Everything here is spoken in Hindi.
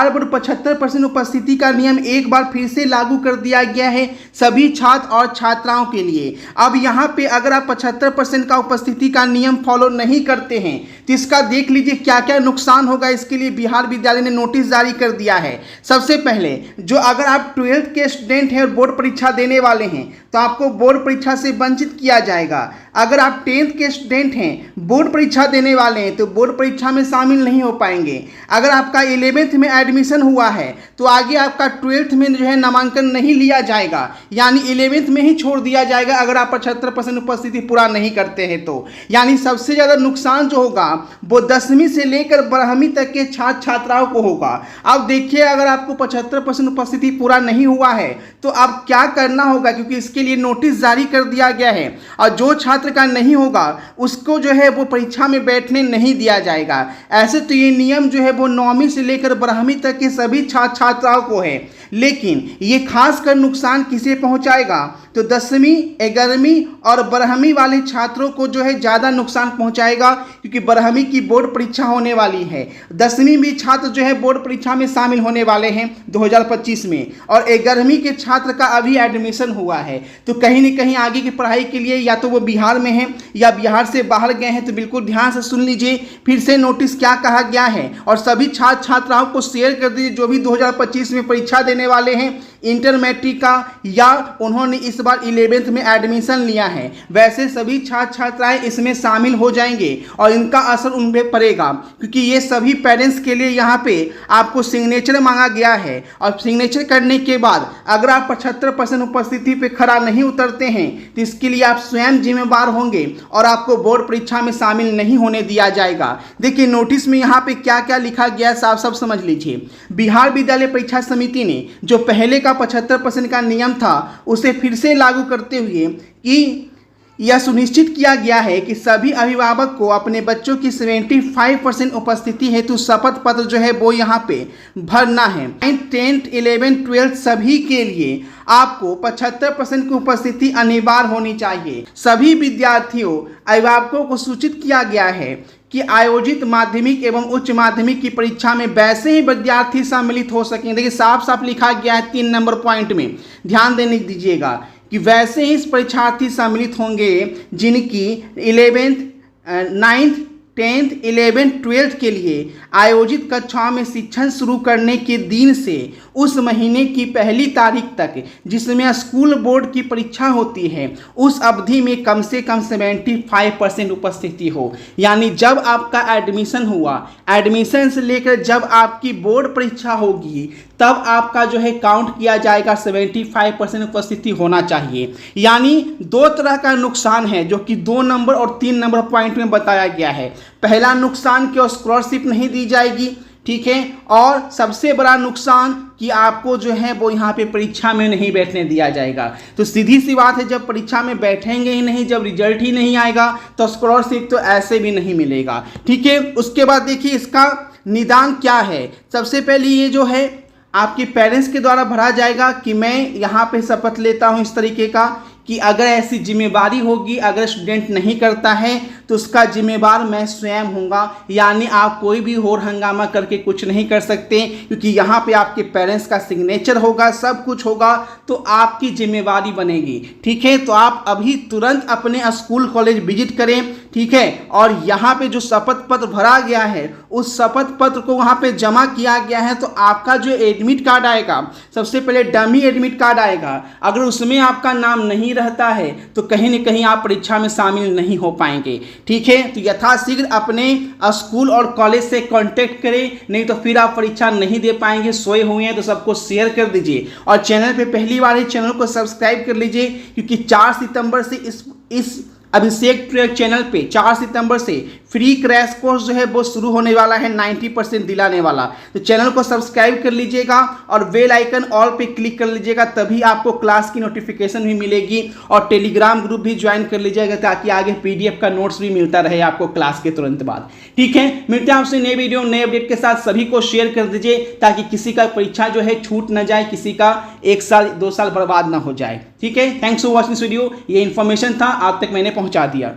बिहार बोर्ड 75% उपस्थिति का नियम एक बार फिर से लागू कर दिया गया है सभी छात्र और छात्राओं के लिए। अब यहाँ पे अगर आप 75% का उपस्थिति का नियम फॉलो नहीं करते हैं तो इसका देख लीजिए क्या क्या नुकसान होगा। इसके लिए बिहार विद्यालय ने नोटिस जारी कर दिया है। सबसे पहले जो अगर आप 12th के स्टूडेंट हैं और बोर्ड परीक्षा देने वाले हैं तो आपको बोर्ड परीक्षा से वंचित किया जाएगा। अगर आप 10th के स्टूडेंट हैं बोर्ड परीक्षा देने वाले हैं तो बोर्ड परीक्षा में शामिल नहीं हो पाएंगे। अगर आपका 11th में एडमिशन हुआ है तो आगे आपका 12th में जो है नामांकन नहीं लिया जाएगा, यानी 11th में ही छोड़ दिया जाएगा अगर आप 75% उपस्थिति पूरा नहीं करते हैं तो। यानी सबसे ज़्यादा नुकसान जो होगा वो 10वीं से लेकर 12वीं तक के छात्र छात्राओं को होगा। अब देखिए अगर आपको 75% उपस्थिति पूरा नहीं हुआ है तो अब क्या करना होगा, क्योंकि इसके लिए नोटिस जारी कर दिया गया है और जो छात्र का नहीं होगा उसको जो है वो परीक्षा में बैठने नहीं दिया जाएगा। ऐसे तो ये नियम जो है वो 9वीं से लेकर 12वीं तक के सभी छात्र छात्राओं को है, लेकिन ये खासकर नुकसान किसे पहुंचाएगा तो 10वीं 11वीं और 12वीं वाले छात्रों को जो है ज़्यादा नुकसान पहुंचाएगा, क्योंकि 12वीं की बोर्ड परीक्षा होने वाली है। 10वीं भी छात्र जो है बोर्ड परीक्षा में शामिल होने वाले हैं 2025 में, और 11वीं के छात्र का अभी एडमिशन हुआ है। तो कहीं ना कहीं आगे की पढ़ाई के लिए या तो वो बिहार में हैं या बिहार से बाहर गए हैं, तो बिल्कुल ध्यान से सुन लीजिए फिर से नोटिस क्या कहा गया है और सभी छात्र छात्राओं को शेयर कर दीजिए जो भी 2025 में परीक्षा देने वाले हैं इंटर मैट्रिक का, या उन्होंने इस बार 11th में एडमिशन लिया है। वैसे सभी छात्र छात्राएं इसमें शामिल हो जाएंगे और इनका असर उन पर पड़ेगा, क्योंकि ये सभी पेरेंट्स के लिए यहाँ पे आपको सिग्नेचर मांगा गया है। और सिग्नेचर करने के बाद अगर आप 75% उपस्थिति पे खरा नहीं उतरते हैं तो इसके लिए आप स्वयं जिम्मेवार होंगे और आपको बोर्ड परीक्षा में शामिल नहीं होने दिया जाएगा। देखिए नोटिस में यहाँ पे क्या क्या लिखा गया है साफ साफ समझ लीजिए। बिहार विद्यालय परीक्षा समिति ने जो पहले का 75% का नियम था उसे फिर से लागू करते हुए कि यह सुनिश्चित किया गया है कि सभी अभिभावक को अपने बच्चों की 75% उपस्थिति हेतु शपथ पत्र जो है वो यहाँ पे भरना है। 9th 10th 11th 12th सभी के लिए आपको 75% की उपस्थिति अनिवार्य होनी चाहिए। सभी विद्यार्थियों अभिभावकों को सूचित किया गया है कि आयोजित माध्यमिक एवं उच्च माध्यमिक की परीक्षा में वैसे ही विद्यार्थी सम्मिलित हो सकें। देखिए साफ साफ लिखा गया है 3 नंबर पॉइंट में, ध्यान देने दीजिएगा कि वैसे ही इस परीक्षार्थी सम्मिलित होंगे जिनकी 11th 9th 10th 11th 12th के लिए आयोजित कक्षाओं में शिक्षण शुरू करने के दिन से उस महीने की पहली तारीख तक जिसमें स्कूल बोर्ड की परीक्षा होती है उस अवधि में कम से कम 75% उपस्थिति हो। यानी जब आपका एडमिशन हुआ, एडमिशन से लेकर जब आपकी बोर्ड परीक्षा होगी तब आपका जो है काउंट किया जाएगा 75% उपस्थिति होना चाहिए। यानी 2 तरह का नुकसान है जो कि 2 नंबर और 3 नंबर पॉइंट में बताया गया है। पहला नुकसान कि स्कॉलरशिप नहीं दी जाएगी, ठीक है, और सबसे बड़ा नुकसान कि आपको जो है वो यहाँ पे परीक्षा में नहीं बैठने दिया जाएगा। तो सीधी सी बात है जब परीक्षा में बैठेंगे ही नहीं, जब रिजल्ट ही नहीं आएगा तो स्कॉलरशिप तो ऐसे भी नहीं मिलेगा, ठीक है। उसके बाद देखिए इसका निदान क्या है। सबसे पहले ये जो है आपके पेरेंट्स के द्वारा भरा जाएगा कि मैं यहाँ पे शपथ लेता हूँ इस तरीके का कि अगर ऐसी जिम्मेवारी होगी, अगर स्टूडेंट नहीं करता है तो उसका जिम्मेवार मैं स्वयं हूँगा। यानी आप कोई भी होर हंगामा करके कुछ नहीं कर सकते, क्योंकि यहाँ पे आपके पेरेंट्स का सिग्नेचर होगा, सब कुछ होगा, तो आपकी जिम्मेवारी बनेगी, ठीक है। तो आप अभी तुरंत अपने स्कूल कॉलेज विजिट करें, ठीक है, और यहाँ पे जो शपथ पत्र भरा गया है उस शपथ पत्र को वहाँ पे जमा किया गया है। तो आपका जो एडमिट कार्ड आएगा, सबसे पहले डमी एडमिट कार्ड आएगा, अगर उसमें आपका नाम नहीं रहता है तो कहीं न कहीं आप परीक्षा में शामिल नहीं हो पाएंगे, ठीक है। तो यथाशीघ्र अपने स्कूल और कॉलेज से कांटेक्ट करें, नहीं तो फिर आप परीक्षा नहीं दे पाएंगे। सोए हुए हैं तो सबको शेयर कर दीजिए और चैनल पे पहली बार ही चैनल को सब्सक्राइब कर लीजिए, क्योंकि 4 सितंबर से इस अभिषेक ट्रेक चैनल पे 4 सितंबर से फ्री क्रैश कोर्स जो है वो शुरू होने वाला है 90% दिलाने वाला। तो चैनल को सब्सक्राइब कर लीजिएगा और बेल आइकन ऑल पे क्लिक कर लीजिएगा, तभी आपको क्लास की नोटिफिकेशन भी मिलेगी। और टेलीग्राम ग्रुप भी ज्वाइन कर लीजिएगा ताकि आगे पीडीएफ का नोट्स भी मिलता रहे आपको क्लास के तुरंत बाद, ठीक है। मिलते हैं आपसे नए वीडियो नए अपडेट के साथ। सभी को शेयर कर दीजिए ताकि किसी का परीक्षा जो है छूट न जाए, किसी का 1 साल 2 साल बर्बाद ना हो जाए, ठीक है। Thanks for watching this video. ये इन्फॉर्मेशन था आप तक मैंने पहुंचा दिया।